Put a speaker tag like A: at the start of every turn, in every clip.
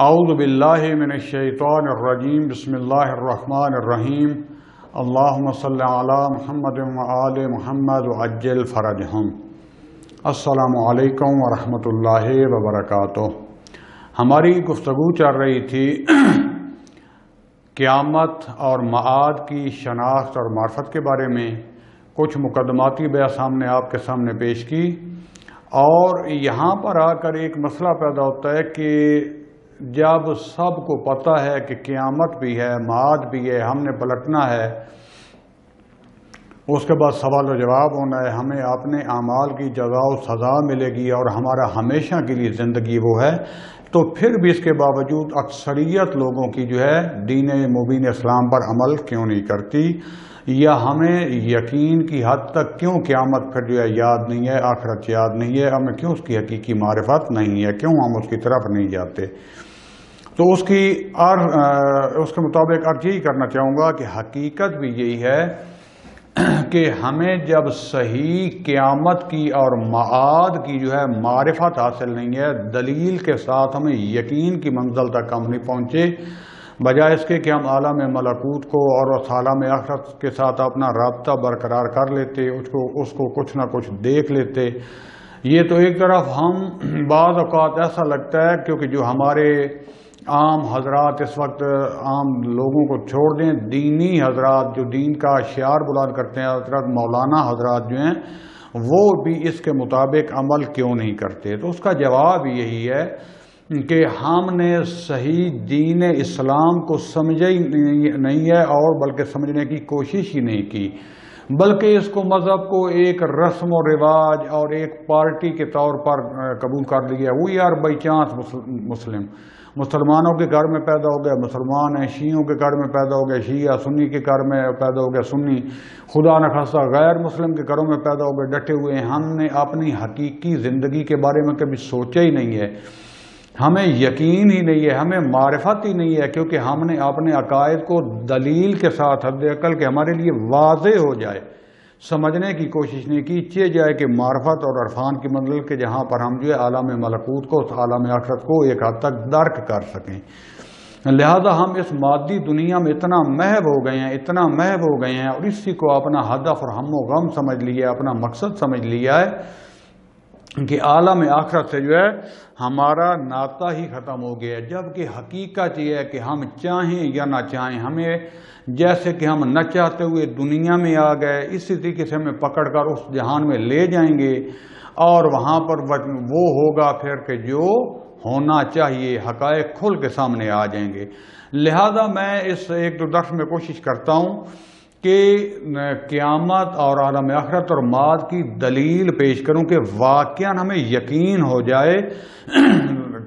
A: اعوذ باللہ من الشیطان الرجیم بسم اللہ الرحمن الرحیم اللہم صلی علی محمد وآل محمد وعجل فرجہم۔ السلام علیکم ورحمۃ اللہ وبرکاتہ۔ ہماری گفتگو چل رہی تھی قیامت اور معاد کی شناخت اور معرفت کے بارے میں۔ کچھ مقدماتی بحث ہم نے آپ کے سامنے پیش کی، اور یہاں پر آ کر ایک مسئلہ پیدا ہوتا ہے کہ جب سب کو پتہ ہے کہ قیامت بھی ہے، معاد بھی ہے، ہم نے پلٹنا ہے، اس کے بعد سوال و جواب ہونا ہے، ہمیں اپنے اعمال کی جزا و سزا ملے گی اور ہمارا ہمیشہ کے لیے زندگی وہ ہے، تو پھر بھی اس کے باوجود اکثریت لوگوں کی جو ہے دین مبین اسلام پر عمل کیوں نہیں کرتی، یا ہمیں یقین کی حد تک کیوں قیامت پھر جو ہے یاد نہیں ہے، آخرت یاد نہیں ہے، ہمیں کیوں اس کی حقیقی معرفت نہیں ہے، کیوں ہم اس کی طرف نہیں جاتے۔ تو اس کے مطابق عرض یہی کرنا چاہوں گا کہ حقیقت بھی یہی ہے کہ ہمیں جب صحیح قیامت کی اور معاد کی جو ہے معرفت حاصل نہیں ہے، دلیل کے ساتھ ہمیں یقین کی منزل تک ہم نہیں پہنچے، بجائے اس کے کہ ہم عالم ملکوت کو اور اس عالم آخرت کے ساتھ اپنا رابطہ برقرار کر لیتے، اس کو کچھ نہ کچھ دیکھ لیتے۔ یہ تو ایک طرف ہم بعض اوقات ایسا لگتا ہے، کیونکہ جو ہمارے عام حضرات اس وقت عام لوگوں کو چھوڑ دیں، دینی حضرات جو دین کا شعار بلند کرتے ہیں، حضرت مولانا حضرات جو ہیں، وہ بھی اس کے مطابق عمل کیوں نہیں کرتے؟ تو اس کا جواب یہی ہے کہ ہم نے صحیح دین اسلام کو سمجھا ہی نہیں ہے، اور بلکہ سمجھنے کی کوشش ہی نہیں کی، بلکہ اس کو مذہب کو ایک رسم و رواج اور ایک پارٹی کے طور پر قبول کر لیا۔ وی آر بائی چانس مسلمانوں کے گھر میں پیدا ہو گئے مسلمان ہیں، شیعوں کے گھر میں پیدا ہو گئے شیعہ، سنی کے گھر میں پیدا ہو گئے سنی، خدا نخواستہ غیر مسلم کے گھروں میں پیدا ہو گئے ڈٹے ہوئے ہیں۔ ہم نے اپنی حقیقی زندگی کے بارے میں کبھی سوچا ہی نہیں ہے، ہمیں یقین ہی نہیں ہے، ہمیں معرفت ہی نہیں ہے، کیونکہ ہم نے اپنے عقائد کو دلیل کے ساتھ حد عقل کے ہمارے لیے واضح ہو جائے سمجھنے کی کوشش نہیں کی، چاہے جائے کہ معرفت اور عرفان کی منزل کے جہاں پر ہم جو ہے عالم ملکوت کو، عالم آخرت کو ایک حد تک درک کر سکیں۔ لہذا ہم اس مادی دنیا میں اتنا محو ہو گئے ہیں اور اسی کو اپنا ہدف اور ہم و غم سمجھ لیا، اپنا مقصد سمجھ لیا ہے کہ عالم آخرت سے جو ہے ہمارا ناطہ ہی ختم ہو گیا ہے، جبکہ حقیقت یہ ہے کہ ہم چاہیں یا نہ چاہیں، ہمیں جیسے کہ ہم نہ چاہتے ہوئے دنیا میں آ گئے، اسی طریقے سے ہمیں پکڑ کر اس جہان میں لے جائیں گے، اور وہاں پر وہ ہوگا پھر کہ جو ہونا چاہیے، حقائق کھل کے سامنے آ جائیں گے۔ لہذا میں اس ایک دو درس میں کوشش کرتا ہوں کہ قیامت اور عالم آخرت اور معاد کی دلیل پیش کروں کہ واقعاً ہمیں یقین ہو جائے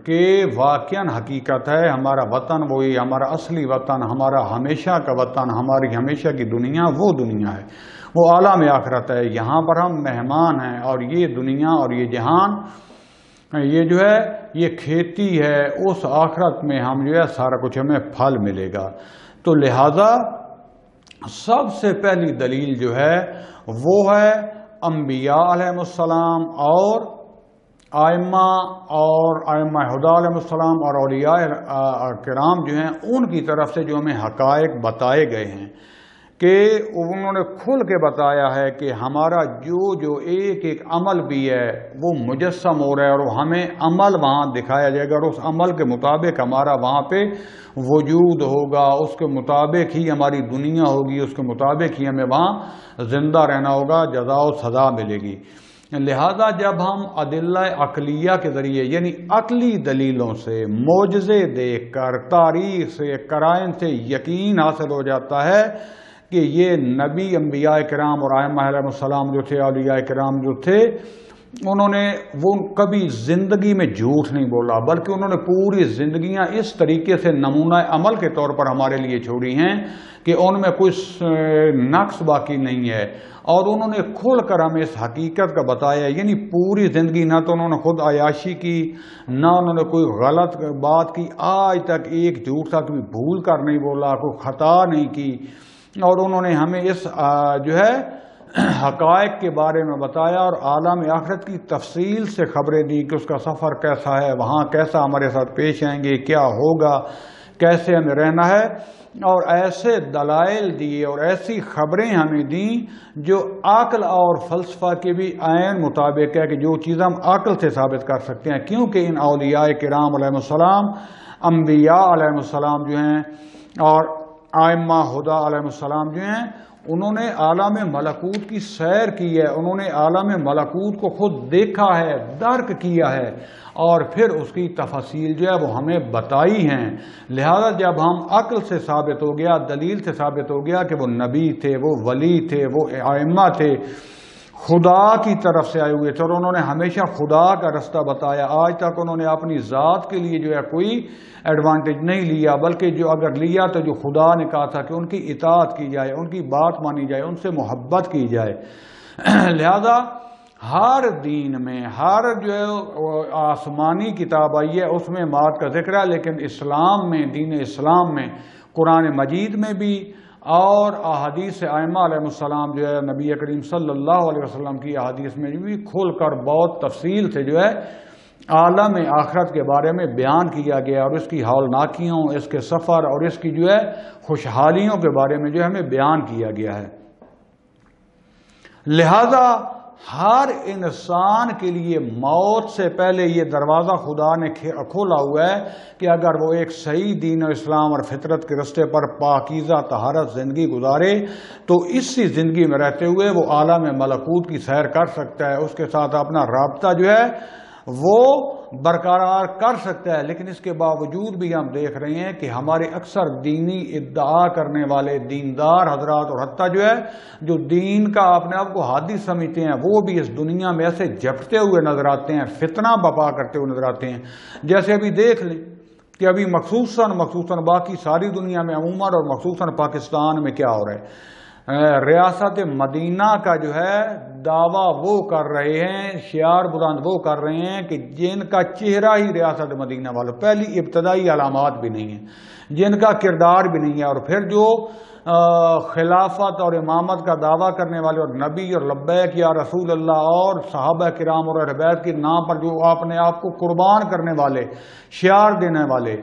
A: کہ واقعاً حقیقت ہے، ہمارا وطن وہی، ہمارا اصلی وطن، ہمارا ہمیشہ کا وطن، ہماری ہمیشہ کی دنیا وہ دنیا ہے، وہ عالم آخرت ہے، یہاں پر ہم مہمان ہیں، اور یہ دنیا اور یہ جہان یہ جو ہے یہ کھیتی ہے، اس آخرت میں ہم جو ہے سارا کچھ ہمیں پھل ملے گا۔ تو لہذا سب سے پہلی دلیل جو ہے وہ ہے انبیاء علیہ السلام اور ائمہ ہدیٰ علیہ السلام اور اولیاء کرام جو ہیں، ان کی طرف سے جو ہمیں حقائق بتائے گئے ہیں، کہ انہوں نے کھل کے بتایا ہے کہ ہمارا جو ایک ایک عمل بھی ہے وہ مجسم ہو رہا ہے، اور ہمیں عمل وہاں دکھایا جائے گا، اور اس عمل کے مطابق ہمارا وہاں پہ وجود ہوگا، اس کے مطابق ہی ہماری دنیا ہوگی، اس کے مطابق ہی ہمیں وہاں زندہ رہنا ہوگا، جزا و سزا ملے گی۔ لہذا جب ہم ادلہ عقلیہ کے ذریعے یعنی عقلی دلیلوں سے، معجزے دیکھ کر، تاریخ سے، قرائن سے یقین حاصل ہو جاتا ہے کہ یہ نبی، انبیاء کرام اور ائمہ علیہ السلام جو تھے، اولیاء کرام جو تھے، انہوں نے وہ کبھی زندگی میں جھوٹ نہیں بولا، بلکہ انہوں نے پوری زندگیاں اس طریقے سے نمونہ عمل کے طور پر ہمارے لیے چھوڑی ہیں کہ ان میں کوئی نقص باقی نہیں ہے، اور انہوں نے کھل کر ہمیں اس حقیقت کا بتایا، یعنی پوری زندگی نہ تو انہوں نے خود عیاشی کی، نہ انہوں نے کوئی غلط بات کی، آج تک ایک جھوٹ سا کبھی بھول کر نہیں بولا، کوئی خطا نہیں کی، اور انہوں نے ہمیں اس جو ہے حقائق کے بارے میں بتایا اور عالم آخرت کی تفصیل سے خبریں دی کہ اس کا سفر کیسا ہے، وہاں کیسا ہمارے ساتھ پیش آئیں گے، کیا ہوگا، کیسے ہمیں رہنا ہے، اور ایسے دلائل دیے اور ایسی خبریں ہمیں دیں جو عقل اور فلسفہ کے بھی عین مطابق ہے، کہ جو چیز ہم عقل سے ثابت کر سکتے ہیں، کیونکہ ان اولیاء کرام علیہ السلام، انبیاء علیہ السلام جو ہیں اور ائمہ ہدی علیہ السلام جو ہیں، انہوں نے عالم ملکوت کی سیر کی ہے، انہوں نے عالم ملکوت کو خود دیکھا ہے، درک کیا ہے، اور پھر اس کی تفاصیل جو ہے وہ ہمیں بتائی ہیں۔ لہذا جب ہم عقل سے ثابت ہو گیا، دلیل سے ثابت ہو گیا کہ وہ نبی تھے، وہ ولی تھے، وہ ائمہ تھے، خدا کی طرف سے آئے ہوئے تھے، اور انہوں نے ہمیشہ خدا کا رستہ بتایا، آج تک انہوں نے اپنی ذات کے لیے جو ہے کوئی ایڈوانٹیج نہیں لیا، بلکہ جو اگر لیا تو جو خدا نے کہا تھا کہ ان کی اطاعت کی جائے، ان کی بات مانی جائے، ان سے محبت کی جائے۔ لہذا ہر دین میں، ہر جو آسمانی کتاب آئی ہے اس میں مات کا ذکر ہے، لیکن اسلام میں، دین اسلام میں، قرآن مجید میں بھی اور احادیث ائمہ علیہ السلام جو ہے نبی کریم صلی اللہ علیہ وسلم کی احادیث میں بھی کھول کر بہت تفصیل سے جو ہے عالم آخرت کے بارے میں بیان کیا گیا، اور اس کی ہولناکیوں، اس کے سفر اور اس کی جو ہے خوشحالیوں کے بارے میں جو ہمیں بیان کیا گیا ہے۔ لہذا ہر انسان کے لیے موت سے پہلے یہ دروازہ خدا نے کھولا ہوا ہے کہ اگر وہ ایک صحیح دین و اسلام اور فطرت کے رستے پر پاکیزہ طہارت زندگی گزارے تو اسی زندگی میں رہتے ہوئے وہ عالم ملکوت کی سیر کر سکتا ہے، اس کے ساتھ اپنا رابطہ جو ہے وہ برقرار کر سکتا ہے۔ لیکن اس کے باوجود بھی ہم دیکھ رہے ہیں کہ ہمارے اکثر دینی ادعا کرنے والے دیندار حضرات اور حتیٰ جو ہے جو دین کا اپنے آپ کو حادی سمجھتے ہیں، وہ بھی اس دنیا میں ایسے جھپٹتے ہوئے نظر آتے ہیں، فتنہ بپا کرتے ہوئے نظر آتے ہیں۔ جیسے ابھی دیکھ لیں کہ ابھی مخصوصاً باقی ساری دنیا میں عموماً اور مخصوصاً پاکستان میں کیا ہو رہا ہے، ریاست مدینہ کا جو ہے دعویٰ وہ کر رہے ہیں، شعار بلند وہ کر رہے ہیں کہ جن کا چہرہ ہی ریاست مدینہ والوں، پہلی ابتدائی علامات بھی نہیں ہیں، جن کا کردار بھی نہیں ہے، اور پھر جو خلافت اور امامت کا دعویٰ کرنے والے اور نبی اور لبیک یا رسول اللہ اور صحابہ کرام اور اہل بیت کے نام پر جو اپنے آپ کو قربان کرنے والے، شعار دینے والے،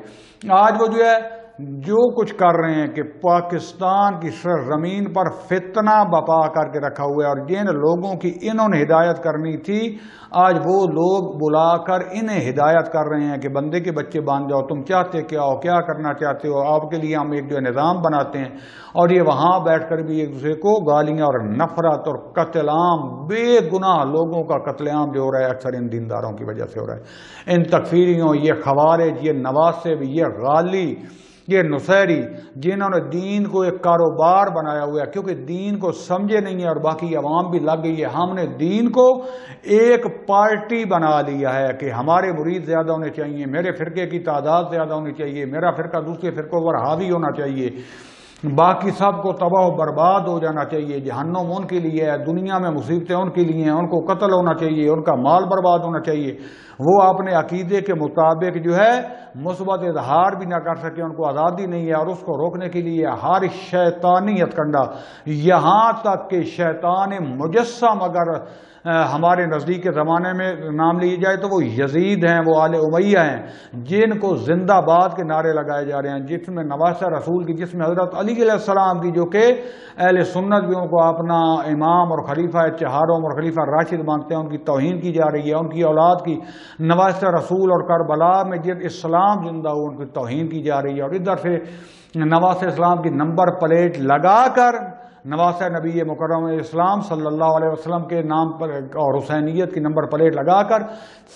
A: آج وہ جو ہے جو کچھ کر رہے ہیں کہ پاکستان کی سرزمین پر فتنہ بپا کر کے رکھا ہوا ہے، اور جن لوگوں کی انہوں نے ہدایت کرنی تھی آج وہ لوگ بلا کر انہیں ہدایت کر رہے ہیں کہ بندے کے بچے بن جاؤ، تم چاہتے کیا ہو، کیا کرنا چاہتے ہو، آپ کے لیے ہم ایک جو نظام بناتے ہیں، اور یہ وہاں بیٹھ کر بھی ایک دوسرے کو گالیاں اور نفرت اور قتل عام، بے گناہ لوگوں کا قتل عام جو ہو رہا ہے اکثر ان دینداروں کی وجہ سے ہو رہا ہے، ان تکفیریوں، یہ خوارج، یہ نواسب، یہ غالی، یہ نصیری، جنہوں نے دین کو ایک کاروبار بنایا ہوا ہے، کیونکہ دین کو سمجھے نہیں ہے اور باقی عوام بھی لگ گئی ہے۔ ہم نے دین کو ایک پارٹی بنا لیا ہے کہ ہمارے مرید زیادہ ہونے چاہیے، میرے فرقے کی تعداد زیادہ ہونی چاہیے، میرا فرقہ دوسرے فرقوں پر حاوی ہونا چاہیے، باقی سب کو تباہ و برباد ہو جانا چاہیے، جہنم ان کے لیے ہے، دنیا میں مصیبتیں ان کے لیے ہیں، ان کو قتل ہونا چاہیے، ان کا مال برباد ہونا چاہیے۔ وہ اپنے عقیدے کے مطابق جو ہے مثبت اظہار بھی نہ کر سکے، ان کو آزادی نہیں ہے، اور اس کو روکنے کے لیے ہر شیطانی ہتھکنڈا، یہاں تک کہ شیطان مجسم اگر ہمارے نزدیک کے زمانے میں نام لیے جائے تو وہ یزید ہیں، وہ آل امیہ ہیں، جن کو زندہ باد کے نعرے لگائے جا رہے ہیں، جس میں نواسہ رسول کی، جس میں حضرت علی علیہ السلام کی، جو کہ اہل سنت بھی ان کو اپنا امام اور خلیفہ چہارم اور خلیفہ راشد مانتے ہیں، ان کی توہین کی جا رہی ہے، ان کی اولاد کی نواسہ رسول اور کربلا میں جن اسلام زندہ ہو ان کی توہین کی جا رہی ہے، اور ادھر سے نواسہ اسلام کی نمبر پلیٹ لگا کر نواسہ نبی مکرم اسلام صلی اللہ علیہ وسلم کے نام پر اور حسینیت کی نمبر پلیٹ لگا کر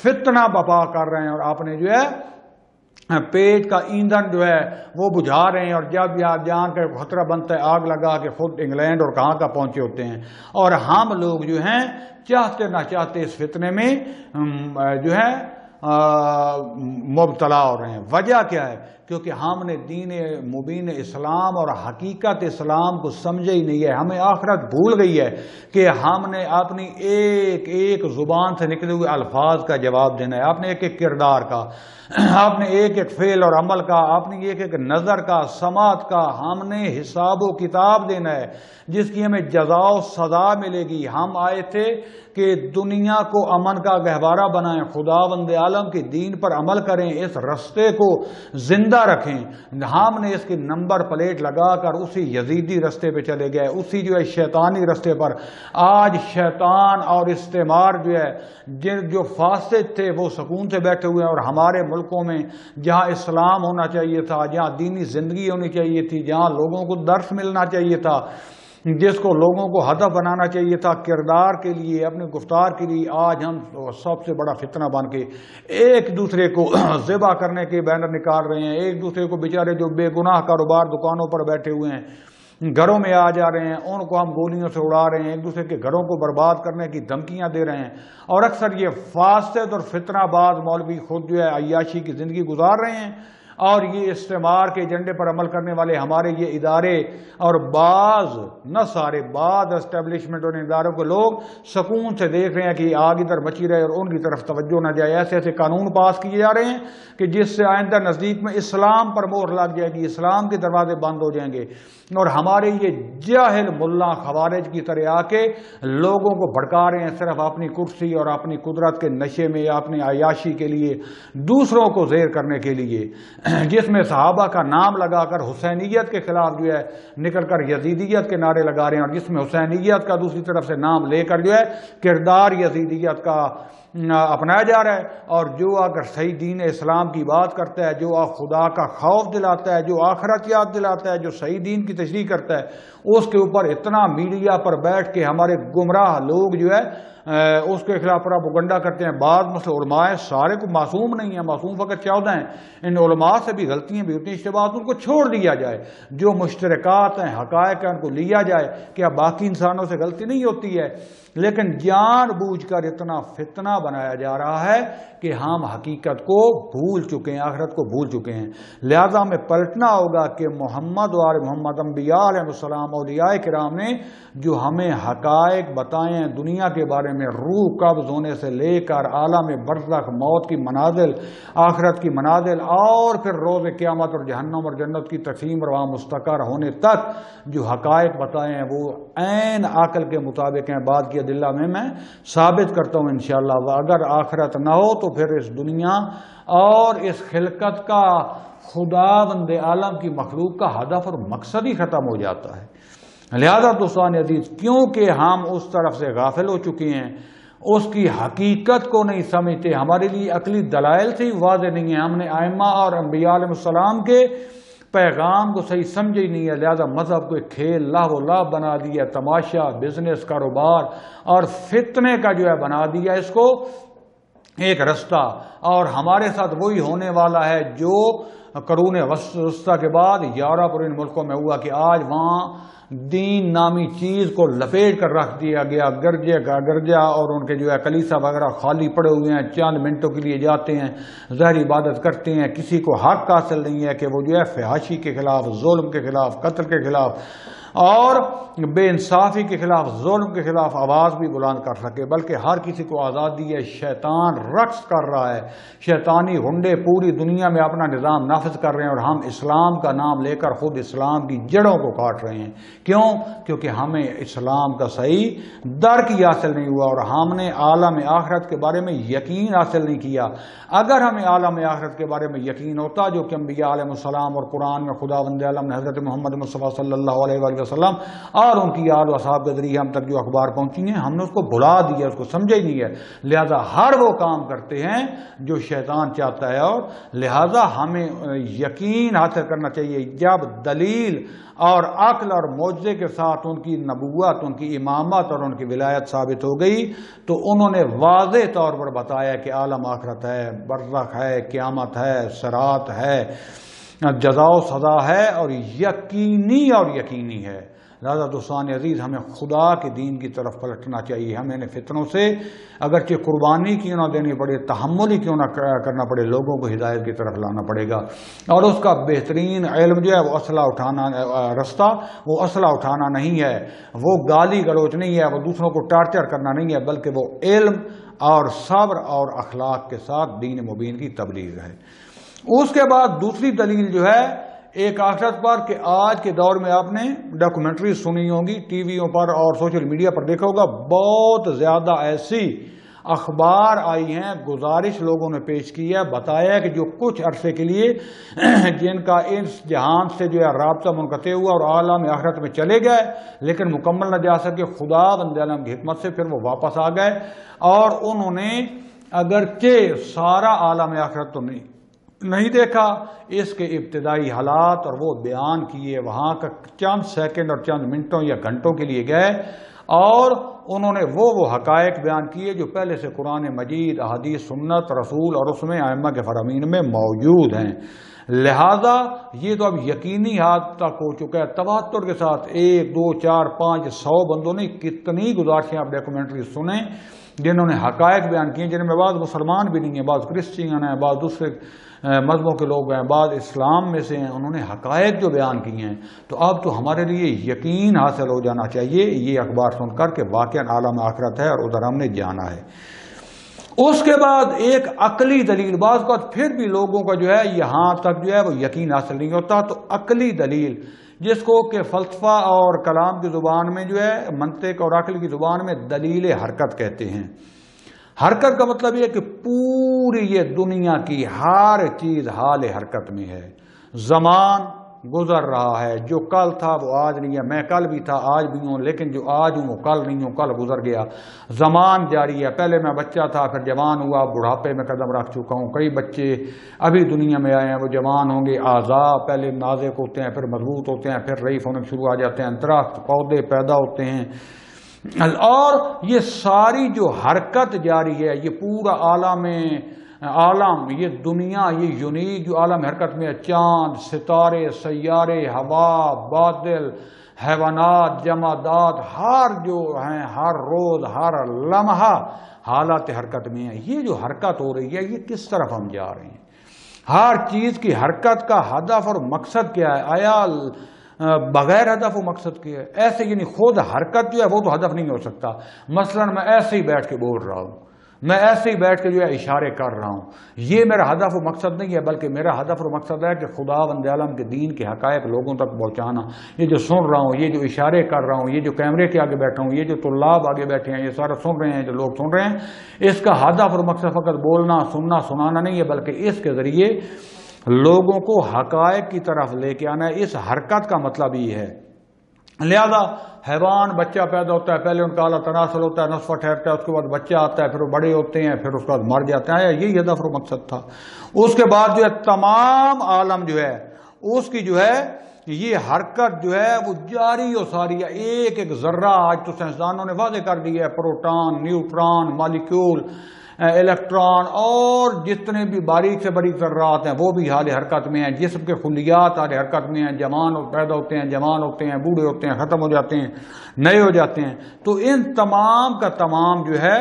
A: فتنہ بپا کر رہے ہیں، اور آپ نے جو ہے پیٹ کا ایندھن جو ہے وہ بجھا رہے ہیں، اور جب یہ جان کر خطرہ بنتا ہے آگ لگا کے خود انگلینڈ اور کہاں کا پہنچے ہوتے ہیں، اور ہم لوگ جو ہیں چاہتے نہ چاہتے اس فتنے میں جو ہے مبتلا ہو رہے ہیں۔ وجہ کیا ہے کیونکہ ہم نے دین مبین اسلام اور حقیقت اسلام کو سمجھا ہی نہیں ہے. ہمیں آخرت بھول گئی ہے کہ ہم نے اپنی ایک ایک زبان سے نکلے ہوئے الفاظ کا جواب دینا ہے، اپنے ایک ایک کردار کا، اپنے ایک ایک فعل اور عمل کا، اپنی ایک ایک نظر کا، سماعت کا ہم نے حساب و کتاب دینا ہے، جس کی ہمیں جزا و سزا ملے گی. ہم آئے تھے کہ دنیا کو امن کا گہوارہ بنائیں، خداوند عالم کے دین پر عمل کریں، اس رستے کو زندہ رکھیں. ہم نے اس کی نمبر پلیٹ لگا کر اسی یزیدی رستے پہ چلے گئے، اسی جو ہے شیطانی رستے پر. آج شیطان اور استعمار جو فاسد تھے وہ سکون سے بیٹھے ہوئے ہیں، اور ہمارے ملکوں میں جہاں اسلام ہونا چاہیے تھا، جہاں دینی زندگی ہونی چاہیے تھی، جہاں لوگوں کو درس ملنا چاہیے تھا، جس کو لوگوں کو ہدف بنانا چاہیے تھا کردار کے لیے، اپنے گفتار کے لیے، آج ہم سب سے بڑا فتنہ بن کے ایک دوسرے کو ذبح کرنے کے بینر نکال رہے ہیں. ایک دوسرے کو بیچارے جو بے گناہ کاروبار دکانوں پر بیٹھے ہوئے ہیں گھروں میں آ جا رہے ہیں، ان کو ہم گولیوں سے اڑا رہے ہیں، ایک دوسرے کے گھروں کو برباد کرنے کی دھمکیاں دے رہے ہیں. اور اکثر یہ فاسد اور فتنہ باز مولوی خود جو ہے عیاشی کی زندگی گزار رہے ہیں، اور یہ استعمار کے ایجنڈے پر عمل کرنے والے ہمارے یہ ادارے اور بعض نہ سارے بعض اسٹیبلشمنٹ اور اداروں کے لوگ سکون سے دیکھ رہے ہیں کہ آگ ادھر مچی رہے اور ان کی طرف توجہ نہ جائے. ایسے ایسے قانون پاس کیے جا رہے ہیں کہ جس سے آئندہ نزدیک میں اسلام پر مہر لگ جائے گی، اسلام کے دروازے بند ہو جائیں گے، اور ہمارے یہ جاہل ملا خوارج کی طرح آ کے لوگوں کو بھڑکا رہے ہیں صرف اپنی کرسی اور اپنی قدرت کے نشے میں، اپنی عیاشی کے لیے، دوسروں کو زیر کرنے کے لیے، جس میں صحابہ کا نام لگا کر حسینیت کے خلاف جو ہے نکل کر یزیدیت کے نعرے لگا رہے ہیں، اور جس میں حسینیت کا دوسری طرف سے نام لے کر جو ہے کردار یزیدیت کا اپنایا جا رہا ہے. اور جو اگر صحیح دین اسلام کی بات کرتا ہے، جو خدا کا خوف دلاتا ہے، جو آخرت یاد دلاتا ہے، جو صحیح دین کی تشریح کرتا ہے، اس کے اوپر اتنا میڈیا پر بیٹھ کے ہمارے گمراہ لوگ جو ہے اس کے خلاف پروپیگنڈا کرتے ہیں. بعض مسئلہ علماء سارے کو معصوم نہیں ہیں، معصوم فقط 14 ہیں. ان علماء سے بھی غلطیاں بھی ہوتی ہیں، اشتباہات ان کو چھوڑ دیا جائے، جو مشترکات ہیں، حقائق ہیں، ان کو لیا جائے. کیا باقی انسانوں سے غلطی نہیں ہوتی ہے؟ لیکن جان بوجھ کر اتنا فتنہ بنایا جا رہا ہے کہ ہم حقیقت کو بھول چکے ہیں، آخرت کو بھول چکے ہیں. لہذا ہمیں پلٹنا ہوگا کہ محمد و آل محمد انبیاء علیہ السلام اولیاء کرام نے جو ہمیں حقائق بتائے ہیں دنیا کے بارے میں، روح قبض ہونے سے لے کر عالم برزخ، موت کی منازل، آخرت کی منازل، اور پھر روز قیامت اور جہنم اور جنت کی تقسیم اور وہاں مستقر ہونے تک جو حقائق بتائے ہیں وہ عین عقل کے مطابق ہیں. بعد کی ادلہ میں ثابت کرتا ہوں انشاءاللہ. اگر آخرت نہ ہو تو پھر اس دنیا اور اس خلقت کا خداوند عالم کی مخلوق کا ہدف اور مقصد ہی ختم ہو جاتا ہے. لہذا دوستان عزیز، کیونکہ ہم اس طرف سے غافل ہو چکے ہیں، اس کی حقیقت کو نہیں سمجھتے، ہمارے لیے عقلی دلائل سے ہی واضح نہیں ہے، ہم نے ائمہ اور انبیاء علیہ السلام کے پیغام کو صحیح سمجھے ہی نہیں ہے. لہذا مذہب کو ایک کھیل، لہو و لعب بنا دیا، تماشا، بزنس، کاروبار اور فتنے کا جو ہے بنا دیا اس کو ایک رستہ. اور ہمارے ساتھ وہی ہونے والا ہے جو قرون وسطیٰ کے بعد یورپ اور ان ملکوں میں ہوا کہ آج وہاں دین نامی چیز کو لپیٹ کر رکھ دیا گیا. گرجا اور ان کے جو ہے کلیسا وغیرہ خالی پڑے ہوئے ہیں، چند منٹوں کے لیے جاتے ہیں، ظاہری عبادت کرتے ہیں. کسی کو حق حاصل نہیں ہے کہ وہ جو ہے فحاشی کے خلاف، ظلم کے خلاف، قتل کے خلاف اور بے انصافی کے خلاف، ظلم کے خلاف آواز بھی بلند کر سکے، بلکہ ہر کسی کو آزادی ہے. شیطان رقص کر رہا ہے، شیطانی ہنڈے پوری دنیا میں اپنا نظام نافذ کر رہے ہیں، اور ہم اسلام کا نام لے کر خود اسلام کی جڑوں کو کاٹ رہے ہیں. کیوں؟ کیونکہ ہمیں اسلام کا صحیح درک ہی حاصل نہیں ہوا، اور ہم نے عالم آخرت کے بارے میں یقین حاصل نہیں کیا. اگر ہمیں عالم آخرت کے بارے میں یقین ہوتا، جو کہ انبیاء علیہ السلام اور قرآن میں خداوند عالم نے حضرت محمد مصطفیٰ صلی اللہ علیہ وسلم اور ان کی آل و اصحاب کے ذریعے ہم تک جو اخبار پہنچی ہیں، ہم نے اس کو بھلا دیا، اس کو سمجھا ہی نہیں ہے. لہذا ہر وہ کام کرتے ہیں جو شیطان چاہتا ہے، اور لہذا ہمیں یقین حاصل کرنا چاہیے. جب دلیل اور عقل اور معجزے کے ساتھ ان کی نبوت، ان کی امامت اور ان کی ولایت ثابت ہو گئی، تو انہوں نے واضح طور پر بتایا کہ عالم آخرت ہے، برزخ ہے، قیامت ہے، صراط ہے، جزا و سزا ہے، اور یقینی ہے. لہذا دوستان عزیز ہمیں خدا کے دین کی طرف پلٹنا چاہیے. ہمیں ان فتنوں سے اگرچہ قربانی کیوں نہ دینی پڑے، تحمل ہی کیوں نہ کرنا پڑے، لوگوں کو ہدایت کی طرف لانا پڑے گا. اور اس کا بہترین علم جو ہے وہ اسلحہ اٹھانا رستہ وہ اسلحہ اٹھانا نہیں ہے، وہ گالی گلوچ نہیں ہے، وہ دوسروں کو ٹارچر کرنا نہیں ہے، بلکہ وہ علم اور صبر اور اخلاق کے ساتھ دین مبین کی تبلیغ ہے. اس کے بعد دوسری دلیل جو ہے ایک آخرت پر، کہ آج کے دور میں آپ نے ڈاکومنٹری سنی ہوگی، ٹی ویوں پر اور سوشل میڈیا پر دیکھا ہوگا، بہت زیادہ ایسی اخبار آئی ہیں، گزارش لوگوں نے پیش کی ہے، بتایا کہ جو کچھ عرصے کے لیے جن کا اس جہان سے جو ہے رابطہ منقطع ہوا اور عالم آخرت میں چلے گئے لیکن مکمل نہ جا سکے، خدا بند عالم کی حکمت سے پھر وہ واپس آ گئے، اور انہوں نے اگرچہ سارا عالم آخرت تو نہیں دیکھا، اس کے ابتدائی حالات اور وہ بیان کیے، وہاں کا چند سیکنڈ اور چند منٹوں یا گھنٹوں کے لیے گئے اور انہوں نے وہ حقائق بیان کیے جو پہلے سے قرآن مجید، احادیث، سنت، رسول اور اس میں ائمہ کے فرامین میں موجود ہیں. لہذا یہ تو اب یقینی حد تک ہو چکا ہے، تواتر کے ساتھ 1 2 4 5 100 بندوں نے کتنی گزارشیں آپ ڈاکومنٹری سنیں جنہوں نے حقائق بیان کیے، جن میں بعض مسلمان بھی نہیں ہیں، بعض کرسچین ہیں، بعض دوسرے مذہبوں کے لوگ ہیں، بعض اسلام میں سے ہیں، انہوں نے حقائق جو بیان کیے ہیں. تو اب تو ہمارے لیے یقین حاصل ہو جانا چاہیے یہ اخبار سن کر کہ واقعا عالم آخرت ہے اور ادھر ہم نے جانا ہے. اس کے بعد ایک عقلی دلیل، بعض کا پھر بھی لوگوں کا جو ہے یہاں تک جو ہے وہ یقین حاصل نہیں ہوتا، تو عقلی دلیل جس کو کہ فلسفہ اور کلام کی زبان میں جو ہے، منطق اور عقل کی زبان میں دلیل حرکت کہتے ہیں. حرکت کا مطلب یہ کہ پوری یہ دنیا کی ہر چیز حال حرکت میں ہے. زمان گزر رہا ہے، جو کل تھا وہ آج نہیں ہے، میں کل بھی تھا آج بھی ہوں، لیکن جو آج ہوں وہ کل نہیں ہوں، کل گزر گیا. زمان جاری ہے، پہلے میں بچہ تھا، پھر جوان ہوا، بڑھاپے میں قدم رکھ چکا ہوں. کئی بچے ابھی دنیا میں آئے ہیں، وہ جوان ہوں گے، اعضاء پہلے نازک ہوتے ہیں، پھر مضبوط ہوتے ہیں، پھر ضعیف ہونے شروع آ جاتے ہیں، درخت پودے پیدا ہوتے ہیں. اور یہ ساری جو حرکت جاری ہے، یہ پورا عالم، یہ دنیا، یہ یونیک جو عالم حرکت میں ہے، چاند، ستارے، سیارے، ہوا، بادل، حیوانات، جمادات، ہر جو ہیں، ہر روز، ہر لمحہ حالات حرکت میں ہیں. یہ جو حرکت ہو رہی ہے یہ کس طرف ہم جا رہے ہیں؟ ہر چیز کی حرکت کا ہدف اور مقصد کیا ہے؟ آیا بغیر ہدف و مقصد کے ہے؟ ایسے یعنی خود حرکت جو ہے وہ تو ہدف نہیں ہو سکتا. مثلا میں ایسے ہی بیٹھ کے بول رہا ہوں، میں ایسے ہی بیٹھ کے جو ہے اشارے کر رہا ہوں، یہ میرا ہدف و مقصد نہیں ہے، بلکہ میرا ہدف و مقصد ہے کہ خدا بند عالم کے دین کے حقائق لوگوں تک پہنچانا. یہ جو سن رہا ہوں، یہ جو اشارے کر رہا ہوں، یہ جو کیمرے کے آگے بیٹھا ہوں، یہ جو طلاب آگے بیٹھے ہیں، یہ سارا سن رہے ہیں، جو لوگ سن رہے ہیں، اس کا ہدف اور مقصد فقط بولنا، سننا، سنانا نہیں ہے، بلکہ اس کے ذریعے لوگوں کو حقائق کی طرف لے کے آنا ہے. اس حرکت کا مطلب یہ ہے. لہذا حیوان بچہ پیدا ہوتا ہے، پہلے ان کا اعلیٰ تناسل ہوتا ہے، نطفہ ٹھہرتا ہے، اس کے بعد بچہ آتا ہے، پھر وہ بڑے ہوتے ہیں، پھر اس کے بعد مر جاتے ہیں. یہی ہدف اور مقصد تھا. اس کے بعد جو ہے تمام عالم جو ہے اس کی جو ہے یہ حرکت جو ہے وہ جاری و ساری ہے. ایک ایک ذرہ آج تو سائنسدانوں نے واضح کر دی ہے، پروٹون، نیوٹران، مالیکیول، الیکٹران اور جتنے بھی باریک سے باریک ذرات ہیں وہ بھی حال حرکت میں ہیں. جسم کے خلیات حال حرکت میں ہیں، جوان پیدا ہوتے ہیں، جوان ہوتے ہیں، بوڑھے ہوتے ہیں، ختم ہو جاتے ہیں، نئے ہو جاتے ہیں. تو ان تمام کا تمام جو ہے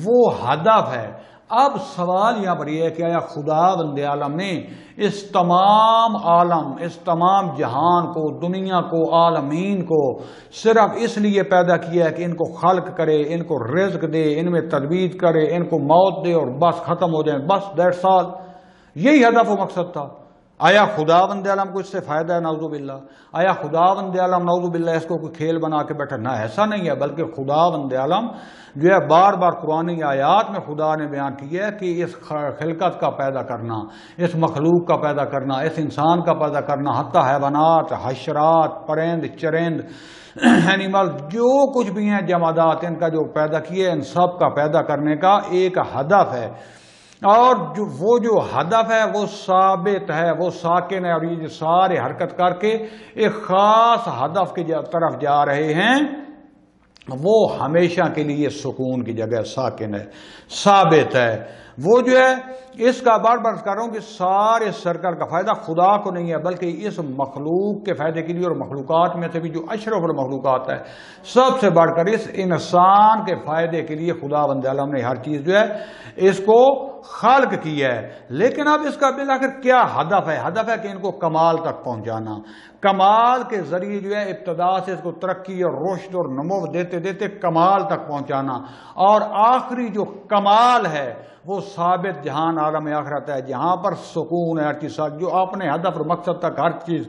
A: وہ ہدف ہے. اب سوال یہاں پر یہ ہے کہ آیا خدا بند عالم نے اس تمام عالم، اس تمام جہان کو، دنیا کو، عالمین کو صرف اس لیے پیدا کیا ہے کہ ان کو خلق کرے، ان کو رزق دے، ان میں تدبیر کرے، ان کو موت دے اور بس ختم ہو جائیں، بس 1.5 سال؟ یہی ہدف و مقصد تھا. آیا خدا بند عالم کو اس سے فائدہ ہے؟ نعوذ باللہ. آیا خدا بند عالم نعوذ باللہ اس کو کوئی کھیل بنا کے بیٹھا؟ نہ، ایسا نہیں ہے، بلکہ خدا بند عالم جو ہے بار بار قرآنی آیات میں خدا نے بیان کیا ہے کہ اس خلقت کا پیدا کرنا، اس مخلوق کا پیدا کرنا، اس انسان کا پیدا کرنا، حتی حیوانات، حشرات، پرند چرند، اینیمل، جو کچھ بھی ہیں جمادات، ان کا جو پیدا کیے، ان سب کا پیدا کرنے کا ایک ہدف ہے. اور وہ جو ہدف ہے وہ ثابت ہے، وہ ساکن ہے، اور یہ جو سارے حرکت کر کے ایک خاص ہدف کی طرف جا رہے ہیں، وہ ہمیشہ کے لیے سکون کی جگہ ساکن ہے، ثابت ہے. وہ جو ہے اس کا بار بار کر رہا ہوں کہ سارے سرکار کا فائدہ خدا کو نہیں ہے بلکہ اس مخلوق کے فائدے کے لیے، اور مخلوقات میں سے بھی جو اشرف المخلوقات ہے سب سے بڑھ کر اس انسان کے فائدے کے لیے خدا بند عالم نے ہر چیز جو ہے اس کو خلق کی ہے۔ لیکن اب اس کا بالآخر کیا ہدف ہے؟ ہدف ہے کہ ان کو کمال تک پہنچانا، کمال کے ذریعے جو ہے ابتدا سے اس کو ترقی اور رشد اور نمو دیتے دیتے کمال تک پہنچانا، اور آخری جو کمال ہے وہ ثابت جہان عالم آخرت ہے، جہاں پر سکون ہے ہر چیز، جو اپنے ہدف اور مقصد تک ہر چیز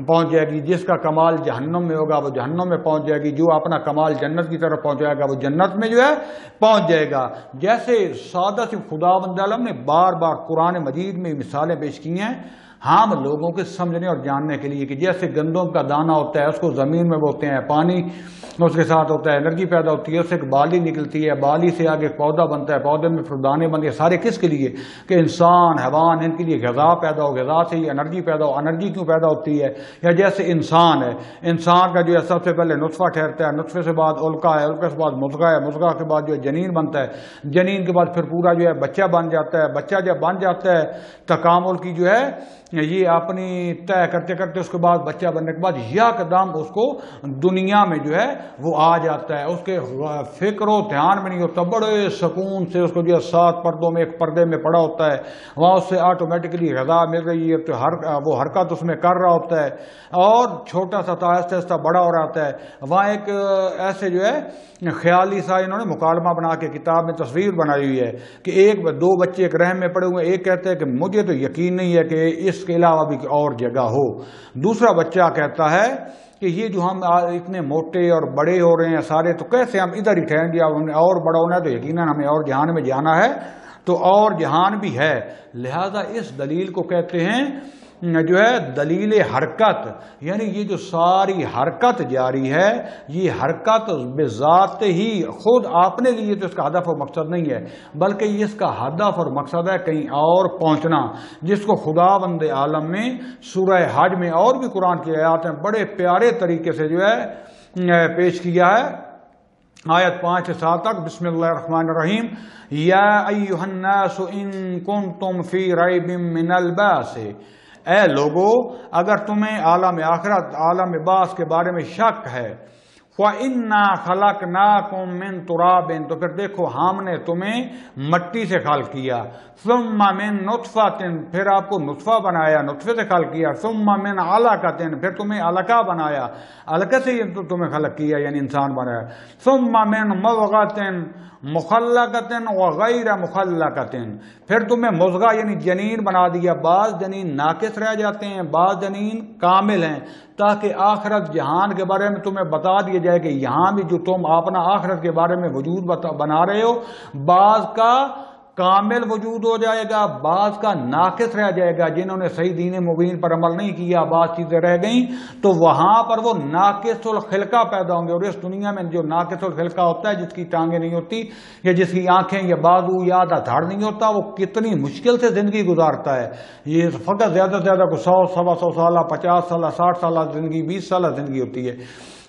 A: پہنچ جائے گی۔ جس کا کمال جہنم میں ہوگا وہ جہنم میں پہنچ جائے گی، جو اپنا کمال جنت کی طرف پہنچ جائے گا وہ جنت میں جو ہے پہنچ جائے گا۔ جیسے سادہ سی خدا بند عالم نے بار بار قرآن مجید میں مثالیں پیش کی ہیں ہم لوگوں کے سمجھنے اور جاننے کے لیے، کہ جیسے گندم کا دانہ ہوتا ہے اس کو زمین میں بوتے ہیں، پانی اس کے ساتھ ہوتا ہے، انرجی پیدا ہوتی ہے، اس سے ایک بالی نکلتی ہے، بالی سے آگے پودا بنتا ہے، پودے میں پھر دانے بنتے ہیں، سارے کس کے لیے؟ کہ انسان، حیوان، ان کے لیے غذا پیدا ہو، غذا سے ہی انرجی پیدا ہو۔ انرجی کیوں پیدا ہوتی ہے؟ یا جیسے انسان ہے، انسان کا جو ہے سب سے پہلے نطفہ ٹھہرتا ہے، نطفے سے بعد علقہ ہے، علقے سے بعد مضغہ ہے، مضغہ کے بعد جو ہے جنین بنتا ہے، جنین کے بعد پھر پورا جو ہے بچہ بن جاتا ہے، بچہ جب بن جاتا ہے تکامل کی جو ہے یہ اپنی طے کرتے کرتے اس کے بعد بچہ بننے کے بعد یکدم اس کو دنیا میں جو ہے وہ آ جاتا ہے، اس کے فکر و دھیان میں نہیں ہوتا، بڑے سکون سے اس کو جو ہے 7 پردوں میں ایک پردے میں پڑا ہوتا ہے، وہاں اس سے آٹومیٹکلی غذا مل رہی ہے تو وہ حرکت اس میں کر رہا ہوتا ہے، اور چھوٹا سا آہستہ آہستہ بڑا ہو رہا ہوتا ہے۔ وہاں ایک ایسے جو ہے خیالی سا انہوں نے مکالمہ بنا کے کتاب میں تصویر بنائی ہوئی ہے کہ 2 بچے ایک رحم میں پڑے ہوئے، ایک کہتا ہے کہ مجھے تو یقین نہیں ہے کہ اس کے علاوہ بھی اور جگہ ہو، دوسرا بچہ کہتا ہے کہ یہ جو ہم اتنے موٹے اور بڑے ہو رہے ہیں سارے، تو کیسے ہم ادھر ہی ٹھہریں گے؟ اب ہم نے اور بڑا ہونا ہے تو یقیناً ہمیں اور جہان میں جانا ہے، تو اور جہان بھی ہے۔ لہذا اس دلیل کو کہتے ہیں جو ہے دلیل حرکت، یعنی یہ جو ساری حرکت جاری ہے یہ حرکت بذات ہی خود اپنے لیے تو اس کا ہدف اور مقصد نہیں ہے، بلکہ یہ اس کا ہدف اور مقصد ہے کہیں اور پہنچنا، جس کو خدا بند عالم میں سورہ حج میں اور بھی قرآن کی آیات میں بڑے پیارے طریقے سے جو ہے پیش کیا ہے۔ آیت 5 سے 7 تک، بسم اللہ الرحمن الرحیم، یا ایھا الناس ان کنتم فی ریب من البعث، اے لوگو اگر تمہیں عالم آخرت، عالم بعث کے بارے میں شک ہے، وَإِنَّا خَلَقْنَاكُم مِّن تُرَابٍ، تو پھر دیکھو ہم نے تمہیں مٹی سے خلق کیا، ثُمَّ مِن نُطْفَةٍ، پھر آپ کو نطفہ بنایا، نطفے سے خلق کیا، ثُمَّ مِن عَلَقَةٍ، پھر تمہیں علقہ بنایا، علقہ سے ہی تمہیں خلق کیا یعنی انسان بنایا، ثُمَّ مِن مُضْغَةٍ مخلقتن وغیر مخلقتن، پھر تمہیں مضغہ یعنی جنین بنا دیا، بعض جنین ناقص رہ جاتے ہیں، بعض جنین کامل ہیں، تاکہ آخرت جہان کے بارے میں تمہیں بتا دیا جائے کہ یہاں بھی جو تم اپنا آخرت کے بارے میں وجود بنا رہے ہو، بعض کا کامل وجود ہو جائے گا، بعض کا ناقص رہ جائے گا، جنہوں نے صحیح دین مبین پر عمل نہیں کیا، بعض چیزیں رہ گئیں تو وہاں پر وہ ناقص الخلقہ پیدا ہوں گے۔ اور اس دنیا میں جو ناقص الخلقہ ہوتا ہے، جس کی ٹانگیں نہیں ہوتی یا جس کی آنکھیں یا بازو یا آدھا دھڑ نہیں ہوتا، وہ کتنی مشکل سے زندگی گزارتا ہے۔ یہ فقط زیادہ سے زیادہ 100 سوا 100 سالہ، 50 سالہ، 60 سالہ زندگی، 20 سالہ زندگی ہوتی ہے،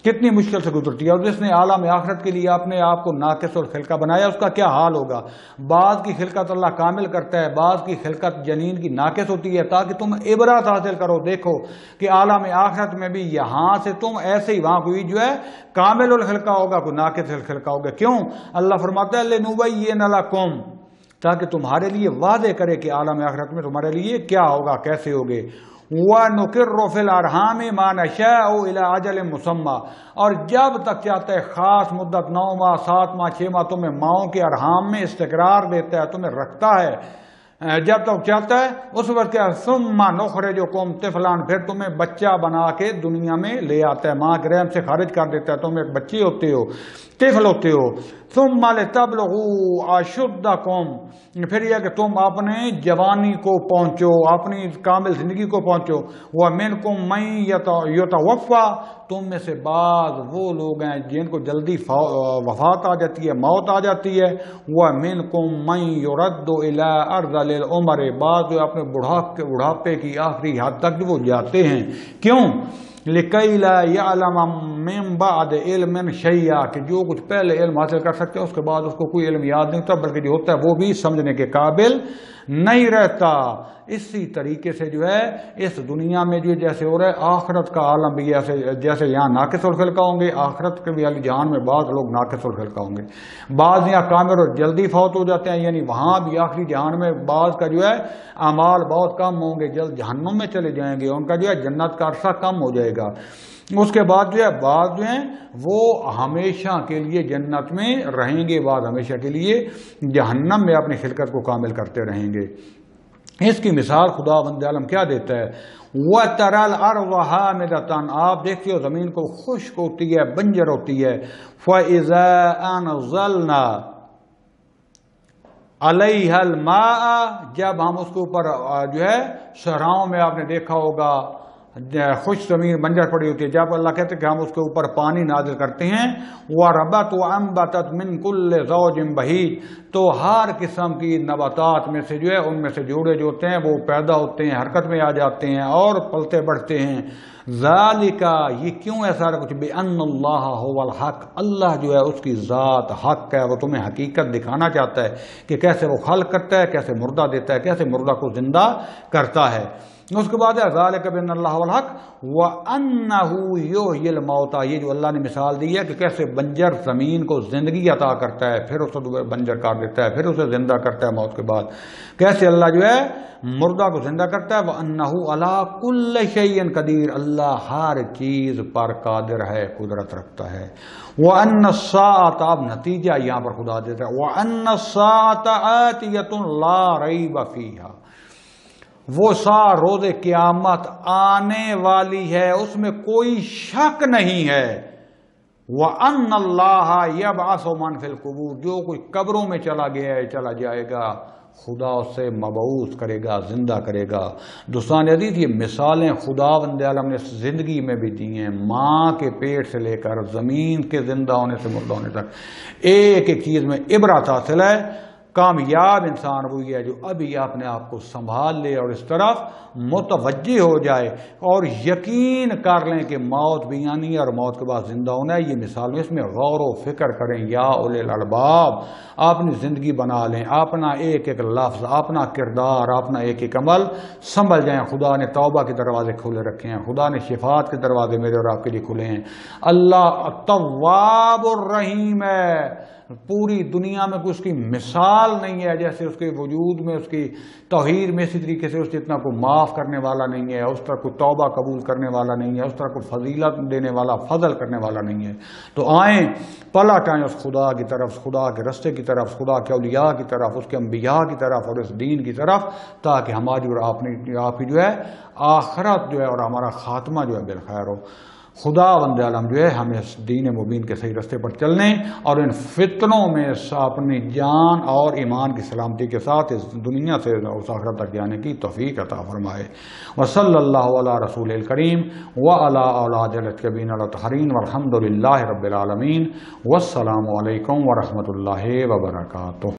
A: کتنی مشکل سے گزرتی ہے۔ اور جس نے عالم آخرت کے لیے اپنے آپ کو ناقص اور خلقہ بنایا، اس کا کیا حال ہوگا؟ بعض کی خلقت اللہ کامل کرتا ہے، بعض کی خلقت جنین کی ناقص ہوتی ہے، تاکہ تم عبرت حاصل کرو۔ دیکھو کہ عالم آخرت میں بھی یہاں سے تم ایسے ہی وہاں کوئی جو ہے کامل الخلقہ ہوگا، کوئی ناقص الخلقہ ہوگا۔ کیوں؟ اللہ فرماتا ہے لِنُبَيِّنَ لَكُمْ، تاکہ تمہارے لیے واضح کرے کہ عالم آخرت میں تمہارے لیے کیا ہوگا، کیسے ہوگے۔ وَنُقِرُّ فِي الْأَرْحَامِ مَا نَشَاءُ إِلَىٰ أَجَلٍ مُّسَمًّى، اور جب تک چاہتا ہے خاص مدت 9 ماہ 7 ماہ 6 ماہ تمہیں ماؤں کے ارحام میں استقرار دیتا ہے، تمہیں رکھتا ہے جب تک چاہتا ہے، اس وقت کیا ثُمَّ نُخْرِجُكُمْ طِفْلًا، پھر تمہیں بچہ بنا کے دنیا میں لے آتا ہے، ماں کے رحم سے خارج کر دیتا ہے، تم ایک بچے ہوتے ہو، طفل ہوتے ہو۔ ثُمَّ لِتَبْلُغُوا أَشُدَّكُمْ، پھر یہ کہ تم اپنے جوانی کو پہنچو، اپنی کامل زندگی کو پہنچو۔ وَمِنْكُمْ مَن يُتَوَفَّى، تم میں سے بعض وہ لوگ ہیں جن کو جلدی وفات آ جاتی ہے، موت آ جاتی ہے۔ وَمِنْكُمْ مَن يُرَدُّ إِلَىٰ أَرْذَلِ الْعُمَرِ، بعض جو اپنے بڑھاپے کی آخری حد تک وہ جاتے ہیں۔ کیوں؟ لِكَيْ لَا يَعْلَمَ مِن بَعْدِ عِلْمٍ شَيْئًا، کہ جو کچھ پہلے علم حاصل کر سکتے ہیں اس کے بعد اس کو کوئی علم یاد نہیں ہوتا، بلکہ جو ہوتا ہے وہ بھی سمجھنے کے قابل نہیں رہتا۔ اسی طریقے سے جو ہے اس دنیا میں جو جیسے ہو رہا ہے، آخرت کا عالم بھی جیسے یہاں ناقص الخلقہ ہوں گے، آخرت کے بھی علی جہان میں بعض لوگ ناقص الخلقہ ہوں گے، بعض یہاں کامل اور جلدی فوت ہو جاتے ہیں، یعنی وہاں بھی آخری جہان میں بعض کا جو ہے اعمال بہت کم ہوں گے، جلد جہنم میں چلے جائیں گے، ان کا جو ہے جنت کا عرصہ کم ہو جائے گا۔ اس کے بعد جو ہے بعض جو ہیں وہ ہمیشہ کے لیے جنت میں رہیں گے، بعض ہمیشہ کے لیے جہنم میں اپنی خلقت کو کامل کرتے رہیں گے۔ اس کی مثال خدا بند عالم کیا دیتا ہے؟ وَتَرَى الْأَرْضَ هَامِدَةً، آپ دیکھتے ہو زمین کو خشک ہوتی ہے، بنجر ہوتی ہے، فَإِذَا أَنزَلْنَا عَلَيْهَا الْمَاءَ، جب ہم اس کے اوپر جو ہے صحراؤں میں آپ نے دیکھا ہوگا خوش زمین بنجر پڑی ہوتی ہے، جب اللہ کہتے ہیں کہ ہم اس کے اوپر پانی نازل کرتے ہیں، وَرَبَتْ وَأَنبَتَتْ مِن كُلِّ زَوْجٍ بَهِيجٍ، تو ہر قسم کی نباتات میں سے جو ہے ان میں سے جوڑے جو ہوتے ہیں وہ پیدا ہوتے ہیں، حرکت میں آ جاتے ہیں اور پلتے بڑھتے ہیں۔ ذالک، یہ کیوں ہے سارا کچھ؟ بِأَنَّ اللَّهَ هُوَ الْحَقُّ، اللہ جو ہے اس کی ذات حق ہے، وہ تمہیں حقیقت دکھانا چاہتا ہے کہ کیسے وہ خلق کرتا ہے، کیسے مردہ دیتا ہے، کیسے مردہ کو زندہ کرتا ہے۔ اس کے بعد ہے ذالک بِأَنَّ اللَّهَ هُوَ الْحَقُّ وَأَنَّهُ يُحْيِي الْمَوْتَىٰ، یہ جو اللہ نے مثال دی ہے کہ کیسے بنجر زمین کو زندگی عطا کرتا ہے، پھر اسے بنجر کر دیتا ہے، پھر اسے زندہ کرتا ہے موت کے بعد، کیسے اللہ جو ہے مردہ کو زندہ کرتا ہے۔ وَأَنَّهُ عَلَىٰ كُلِّ شَيْءٍ قَدِيرٌ، اللہ ہر چیز پر قادر ہے، قدرت رکھتا ہے۔ وَأَنَّ السَّاعَةَ، اب نتیجہ یہاں پر خدا دیتا ہے، وَأَنَّ السَّاعَةَ آتِيَةٌ لَا رَيْبَ فِيهَا، وہ ساعت روز قیامت آنے والی ہے، اس میں کوئی شک نہیں ہے۔ وَأَنَّ اللَّهَ يَبْعَثُ مَن فِي الْقُبُورِ، جو کوئی قبروں میں چلا گیا ہے چلا جائے گا، خدا اسے مبعوث کرے گا، زندہ کرے گا۔ دوستان عزیز، یہ مثالیں خدا بند عالم نے زندگی میں بھی دی ہیں، ماں کے پیٹ سے لے کر زمین کے زندہ ہونے سے مردہ ہونے تک ایک ایک چیز میں عبرت حاصل ہے۔ کامیاب انسان وہی ہے جو ابھی اپنے آپ کو سنبھال لے اور اس طرف متوجہ ہو جائے اور یقین کر لیں کہ موت بھی آنی ہے اور موت کے بعد زندہ ہونا ہے۔ یہ مثال میں اس میں غور و فکر کریں، یا اولی الالباب، اپنی زندگی بنا لیں، اپنا ایک ایک لفظ، اپنا کردار، اپنا ایک ایک عمل سنبھل جائیں۔ خدا نے توبہ کے دروازے کھلے رکھے ہیں، خدا نے شفاعت کے دروازے میرے اور آپ کے لیے کھلے ہیں۔ اللہ تواب الرحیم ہے، پوری دنیا میں کوئی اس کی مثال نہیں ہے، جیسے اس کے وجود میں، اس کی توحید میں اسی طریقے سے اس جتنا کوئی معاف کرنے والا نہیں ہے، اس طرح کوئی توبہ قبول کرنے والا نہیں ہے، اس طرح کوئی فضیلت دینے والا، فضل کرنے والا نہیں ہے۔ تو آئیں پلٹ آئیں اس خدا کی طرف، خدا کے رستے کی طرف، خدا کے اولیاء کی طرف، اس کے انبیاء کی طرف اور اس دین کی طرف، تاکہ ہماری اور آپ کی جو ہے آخرت جو ہے اور ہمارا خاتمہ جو ہے بالخیر ہو۔ خدا بند عالم جو ہے ہمیں اس دین مبین کے صحیح رستے پر چلنے اور ان فتنوں میں اپنی جان اور ایمان کی سلامتی کے ساتھ اس دنیا سے اس آخرت تک جانے کی توفیق عطا فرمائے۔ وصلی اللہ علی رسول الکریم وعلی اولاد الطیبین الطاہرین والحمد للہ رب العالمین۔ والسلام علیکم ورحمۃ اللہ وبرکاتہ۔